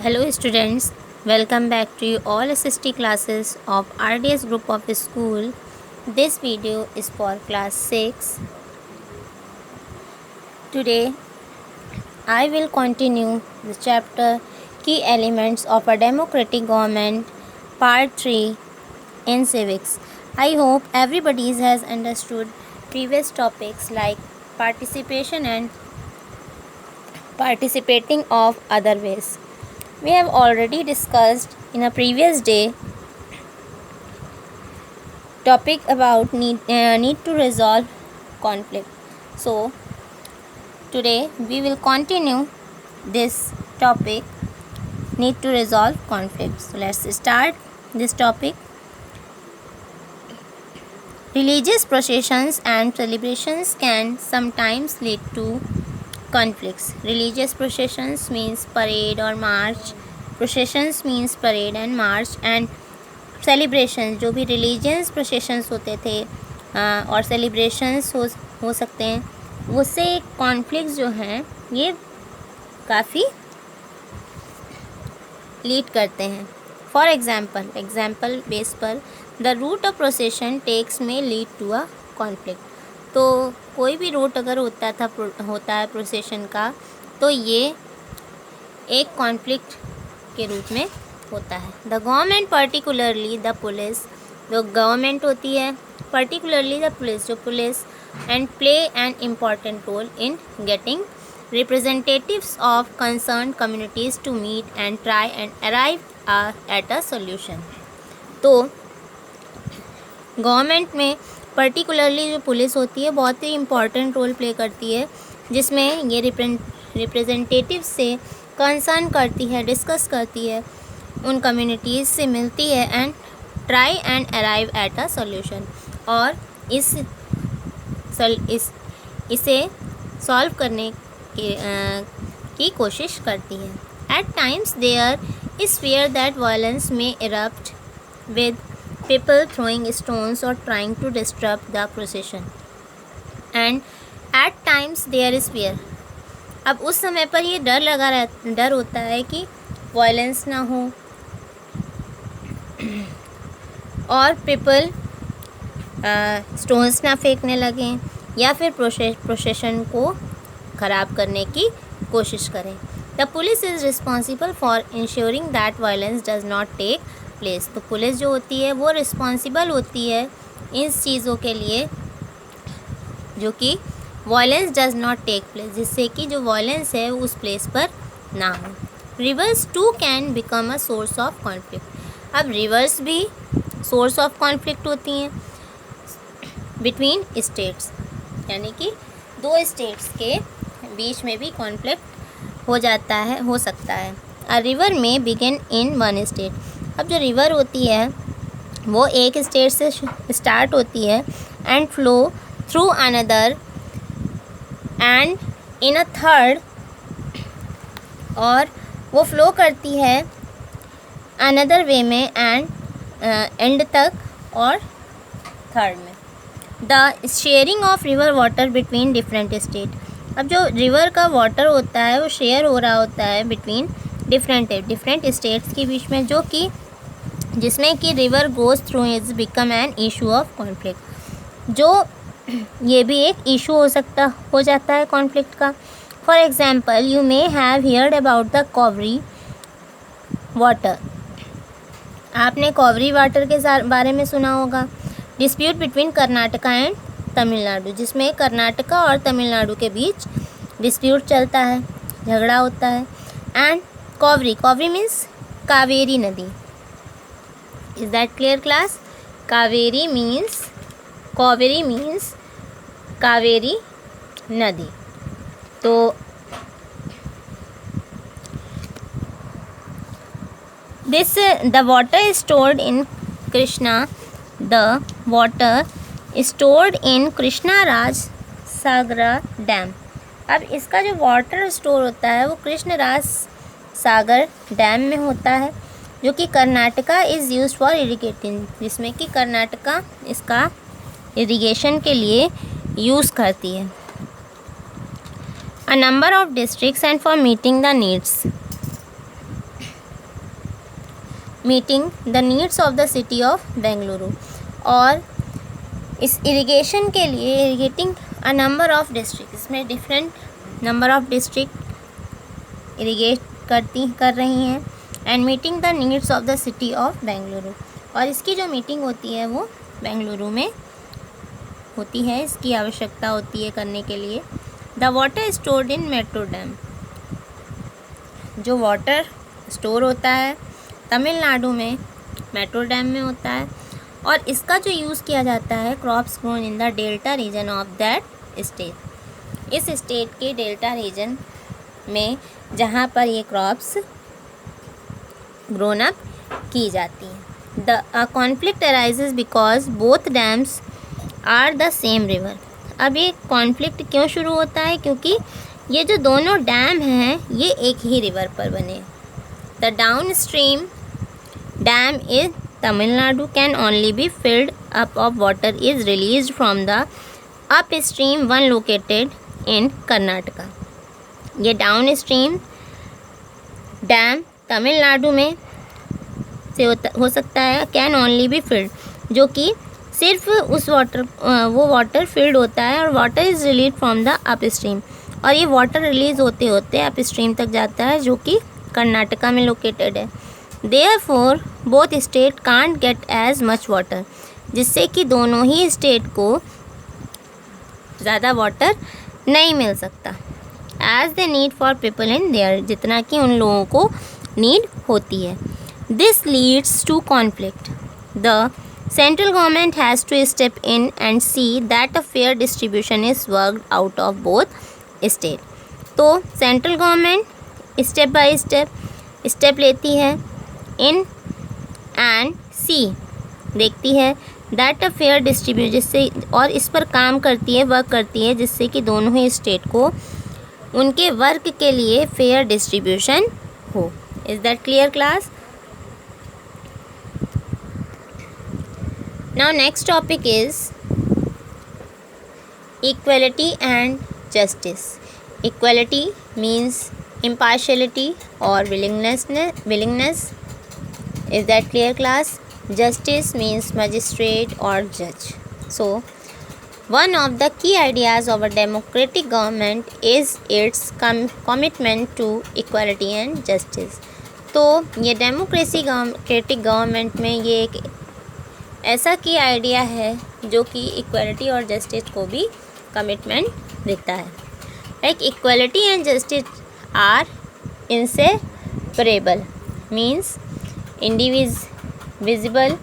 Hello students, welcome back to you all SST classes of RDS group of school. This video is for class 6. Today I will continue the chapter Key Elements of a Democratic Government Part 3 in Civics. I hope everybody has understood previous topics like participation and participating of other ways. We have already discussed in a previous day topic about need to resolve conflict. So today we will continue this topic, need to resolve conflict. So let's start this topic. Religious processions and celebrations can sometimes lead to conflicts. Religious processions means parade or march. Processions means parade and march, and celebrations जो भी religious processions होते थे और celebrations हो सकते हैं, उससे conflicts जो हैं ये काफ़ी लीड करते हैं. फॉर एग्जाम्पल बेस पर the route of procession takes में लीड टू अ कॉन्फ्लिक्ट. तो कोई भी रूट अगर होता है प्रोसेशन का, तो ये एक कॉन्फ्लिक्ट के रूप में होता है. The government particularly the police, जो गवर्नमेंट होती है, पर्टिकुलरली द पुलिस, जो police and play an important role in getting representatives of concerned communities to meet and try and arrive at a solution. तो गवर्नमेंट में particularly जो police होती है बहुत ही इम्पॉर्टेंट रोल प्ले करती है, जिसमें ये रिप्रेजेंटेटिव से कंसर्न करती है, डिस्कस करती है, उन कम्युनिटीज़ से मिलती है and try and arrive at a solution, और इसे सॉल्व करने की कोशिश करती है. At times there is fear that violence may erupt with people throwing stones or trying to disrupt the procession, and at times there is fear. अब उस समय पर ये डर होता है कि वायलेंस ना हो और पीपल स्टोन्स ना फेंकने लगें या फिर प्रोसेशन को ख़राब करने की कोशिश करें. The police is responsible for ensuring that violence does not take place. तो पुलिस जो होती है वो रिस्पॉन्सिबल होती है इन चीज़ों के लिए जो कि violence does not take place, जिससे कि जो वायलेंस है उस प्लेस पर ना हो. Rivers too can become a source of conflict. अब रिवर्स भी सोर्स ऑफ कॉन्फ्लिक्ट होती हैं बिटवीन स्टेट्स, यानी कि दो स्टेट्स के बीच में भी कॉन्फ्लिक्ट हो सकता है. अ रिवर में बिगिन इन वन स्टेट. अब जो रिवर होती है वो एक स्टेट से स्टार्ट होती है and flow through another and in a third, और वो फ्लो करती है अनदर वे में एंड एंड तक और थर्ड में. The sharing of river water between different state. अब जो रिवर का वाटर होता है वो शेयर हो रहा होता है बिटवीन डिफरेंट स्टेट्स के बीच में, जो कि जिसमें कि river goes through is become an issue of conflict. जो ये भी एक इशू हो जाता है कॉन्फ्लिक्ट का. For example you may have heard about the Kaveri water. आपने कावेरी वाटर के बारे में सुना होगा. Dispute between Karnataka and Tamil Nadu, जिसमें कर्नाटका और तमिलनाडु के बीच डिस्प्यूट चलता है, झगड़ा होता है. एंड कावेरी मीन्स कावेरी नदी. Is that clear class? Kaveri means Kaveri नदी. तो the water is stored in Krishna Raj Sagar dam. अब इसका जो वाटर स्टोर होता है वो कृष्ण राज सागर डैम में होता है, जो कि Karnataka is use for irrigating, जिसमें कि कर्नाटका इसका इरिगेशन के लिए यूज़ करती है. a number of districts and for meeting the needs. Meeting the needs of the city of Bengaluru. और इस इरिगेशन के लिए irrigating a number of district, इसमें different number of district irrigate कर रही हैं। And meeting the needs of the city of Bengaluru, और इसकी जो मीटिंग होती है वो बेंगलुरु में होती है, इसकी आवश्यकता होती है करने के लिए। The water stored in metro dam, जो वाटर स्टोर होता है तमिलनाडु में मेट्रो डैम में होता है, और इसका जो यूज़ किया जाता है crops grown in the delta region of that state, इस स्टेट के डेल्टा रीजन में जहाँ पर ये क्रॉप्स ग्रोन अप की जाती हैं। The conflict arises because both dams are the same river. अब ये कॉन्फ्लिक्ट क्यों शुरू होता है, क्योंकि ये जो दोनों डैम हैं ये एक ही रिवर पर बने। The down stream dam is Tamil Nadu can only be filled up of water is released from the up stream one located in Karnataka. ये डाउन स्ट्रीम डैम तमिलनाडु में से हो सकता है, कैन ओनली बी फिल्ड, जो कि सिर्फ उस वो वाटर फिल्ड होता है, और water is release from the up stream, और ये वाटर रिलीज़ होते होते अप स्ट्रीम तक जाता है जो कि कर्नाटका में लोकेटेड है। Therefore both state can't get as much water, जिससे कि दोनों ही स्टेट को ज़्यादा वाटर नहीं मिल सकता। As the need for people in there, जितना कि उन लोगों को नीड होती है। This leads to conflict. The central government has to step in and see that a fair distribution is worked out of both state. तो central government step by step लेती है इन एंड सी, देखती है दैट अ फेयर डिस्ट्रीब्यूशन, जिससे, और इस पर काम करती है, वर्क करती है, जिससे कि दोनों ही स्टेट को उनके वर्क के लिए फेयर डिस्ट्रीब्यूशन हो। Is that clear class? Now next topic is equality and justice. Equality means impartiality or willingness. Is that clear class? Justice means magistrate or judge. So one of the key ideas of a democratic government is its commitment to equality and justice. तो ये democratic government में ये एक ऐसा की idea है जो कि इक्वलिटी और जस्टिस को भी कमिटमेंट देता है। Like equality and justice are inseparable, means indivisible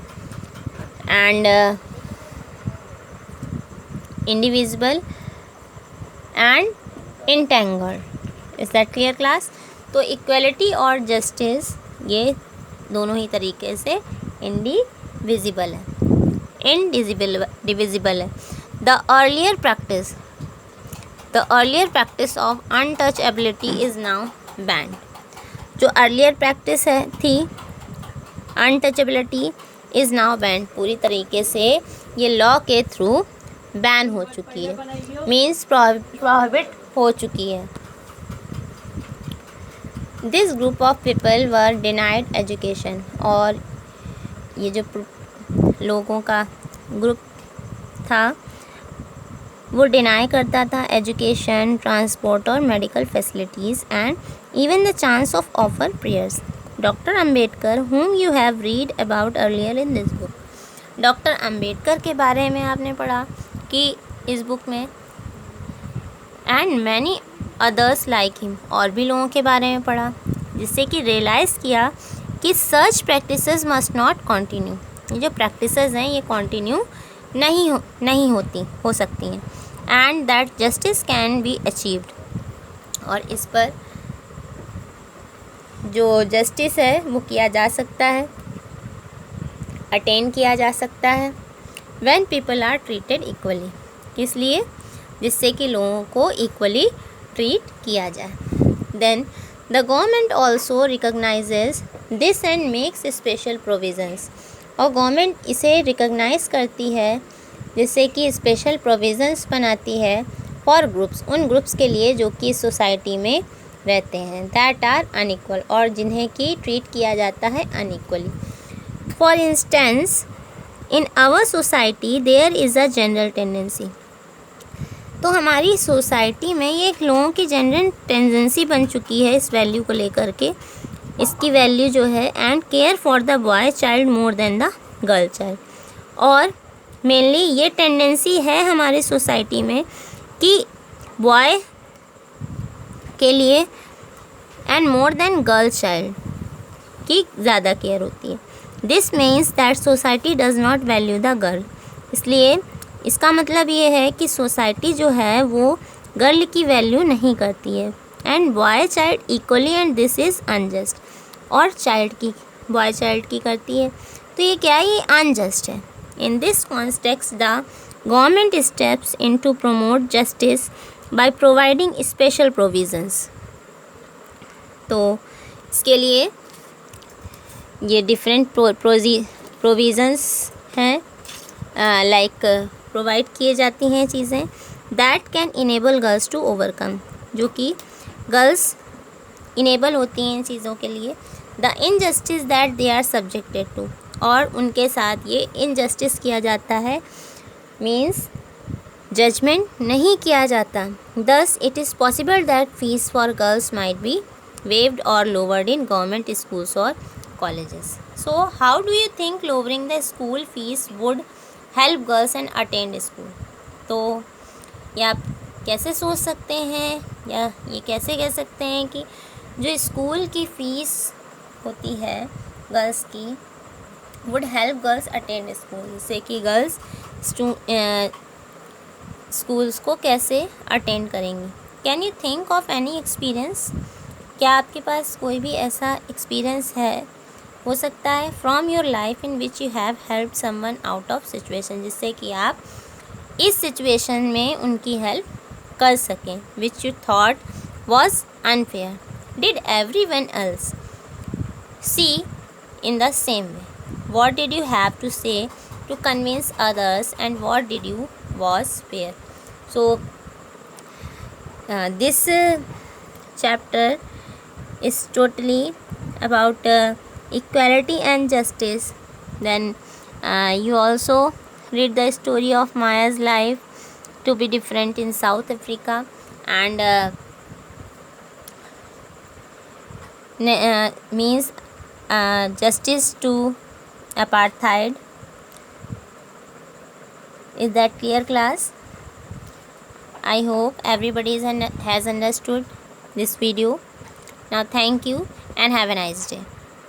and entangled. Is that clear class? तो इक्वलिटी और जस्टिस ये दोनों ही तरीके से इंडिविजिबल है, indivisible है। The earlier practice of untouchability is now banned. जो अर्लियर प्रैक्टिस थी अनटचेबिलिटी इज़ नाउ बैन, पूरी तरीके से ये लॉ के थ्रू बैन हो चुकी है, मीन्स प्रोहिबिट हो चुकी है। This group of people were denied education, और ये जो लोगों का ग्रुप था वो डिनाई करता था एजुकेशन, ट्रांसपोर्ट और medical facilities and even the chance of offer prayers. Dr. Ambedkar, whom you have read about earlier in this book. Doctor Ambedkar के बारे में आपने पढ़ा कि इस बुक में, and many others like him, और भी लोगों के बारे में पढ़ा, जिससे कि रियलाइज़ किया कि सच प्रैक्टिसेस मस्ट नॉट कंटिन्यू, ये जो प्रैक्टिसेस हैं ये कंटिन्यू नहीं हो सकती हैं, and that justice can be achieved, और इस पर जो जस्टिस है वो किया जा सकता है, अटेन किया जा सकता है, when people are treated equally, किस लिए, जिससे कि लोगों को इक्वली ट्रीट किया जाए। Then the government also recognises this and makes special provisions, और गवर्नमेंट इसे रिकॉग्नाइज करती है, जिससे कि स्पेशल प्रोविज़न्स बनाती है फॉर ग्रुप्स, उन ग्रुप्स के लिए जो कि सोसाइटी में रहते हैं, दैट आर अनइक्वल, और जिन्हें कि ट्रीट किया जाता है unequally. For instance, in our society there is a general tendency. तो हमारी सोसाइटी में ये एक लोगों की जनरल टेंडेंसी बन चुकी है इस वैल्यू को लेकर के, इसकी वैल्यू जो है, and care for the boy child more than the girl child. और मेनली ये टेंडेंसी है हमारी सोसाइटी में कि बॉय के लिए and more than girl child की ज़्यादा केयर होती है. This means that society does not value the girl. इसलिए इसका मतलब ये है कि सोसाइटी जो है वो गर्ल की वैल्यू नहीं करती है, and boy child equally, and this is unjust. और चाइल्ड की, बॉय चाइल्ड की करती है, तो ये क्या है, ये अनजस्ट है. In this context the government steps in to promote justice by providing special provisions. तो इसके लिए ये डिफरेंट प्रोविज़न्स हैं, लाइक प्रोवाइड किए जाती हैं चीज़ें that can enable girls to overcome, जो कि गर्ल्स इनेबल होती हैं इन चीज़ों के लिए. The injustice that they are subjected to, और उनके साथ ये इनजस्टिस किया जाता है, मीन्स जजमेंट नहीं किया जाता. Thus it is possible that fees for girls might be waived or lowered in government schools or colleges. So how do you think lowering the school fees would help girls and attend school? तो ये आप कैसे सोच सकते हैं, या ये कैसे कह सकते हैं कि जो स्कूल की फ़ीस होती है गर्ल्स की would help girls attend school, जिससे कि गर्ल्स स्कूल्स को कैसे अटेंड करेंगी. Can you think of any experience? क्या आपके पास कोई भी ऐसा एक्सपीरियंस है, हो सकता है, from your life in which you have help someone out of situation, जिससे कि आप इस सिचुएशन में उनकी हेल्प कर सकें, which you thought was unfair. Did everyone else see in the same way? What did you have to say to convince others, and what did you was fair? So this chapter is totally about equality and justice. Then you also read the story of Maya's life to be different in South Africa, and means justice to apartheid. Is that clear, class? I hope everybody has understood this video. Now thank you and have a nice day.